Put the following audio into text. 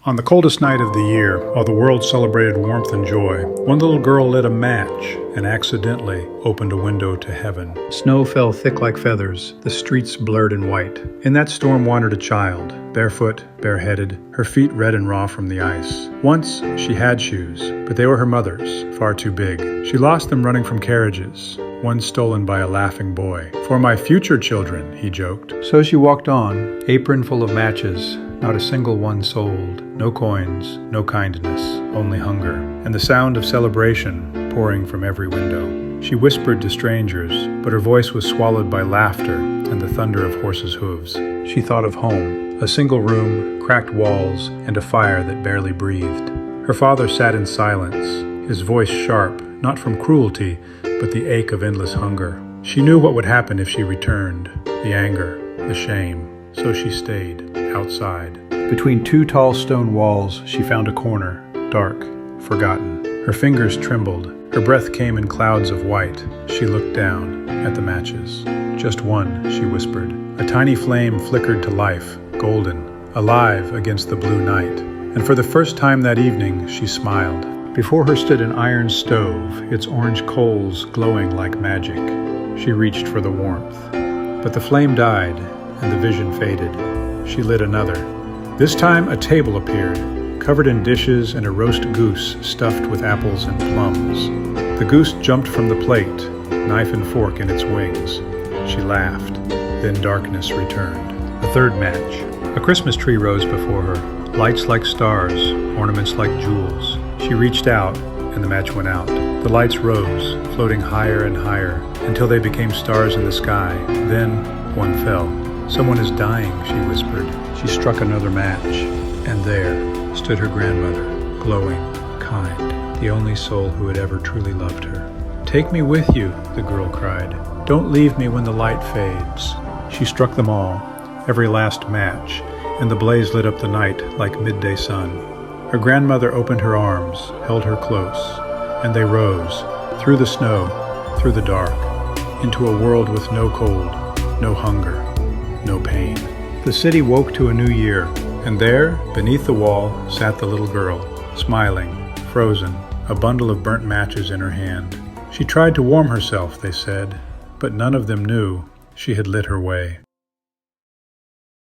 On the coldest night of the year, while the world celebrated warmth and joy, one little girl lit a match and accidentally opened a window to heaven. Snow fell thick like feathers, the streets blurred in white. In that storm wandered a child, barefoot, bareheaded, her feet red and raw from the ice. Once she had shoes, but they were her mother's, far too big. She lost them running from carriages, one stolen by a laughing boy. "For my future children," he joked. So she walked on, apron full of matches, not a single one sold. No coins, no kindness, only hunger, and the sound of celebration pouring from every window. She whispered to strangers, but her voice was swallowed by laughter and the thunder of horses' hooves. She thought of home, a single room, cracked walls, and a fire that barely breathed. Her father sat in silence, his voice sharp, not from cruelty, but the ache of endless hunger. She knew what would happen if she returned, the anger, the shame, so she stayed outside. Between two tall stone walls, she found a corner, dark, forgotten. Her fingers trembled. Her breath came in clouds of white. She looked down at the matches. "Just one," she whispered. A tiny flame flickered to life, golden, alive against the blue night. And for the first time that evening, she smiled. Before her stood an iron stove, its orange coals glowing like magic. She reached for the warmth. But the flame died, and the vision faded. She lit another. This time a table appeared, covered in dishes and a roast goose stuffed with apples and plums. The goose jumped from the plate, knife and fork in its wings. She laughed. Then darkness returned. A third match. A Christmas tree rose before her, lights like stars, ornaments like jewels. She reached out, and the match went out. The lights rose, floating higher and higher, until they became stars in the sky. Then one fell. "Someone is dying," she whispered. She struck another match, and there stood her grandmother, glowing, kind, the only soul who had ever truly loved her. "Take me with you," the girl cried. "Don't leave me when the light fades." She struck them all, every last match, and the blaze lit up the night like midday sun. Her grandmother opened her arms, held her close, and they rose, through the snow, through the dark, into a world with no cold, no hunger, no pain. The city woke to a new year, and there, beneath the wall, sat the little girl, smiling, frozen, a bundle of burnt matches in her hand. She tried to warm herself, they said, but none of them knew she had lit her way.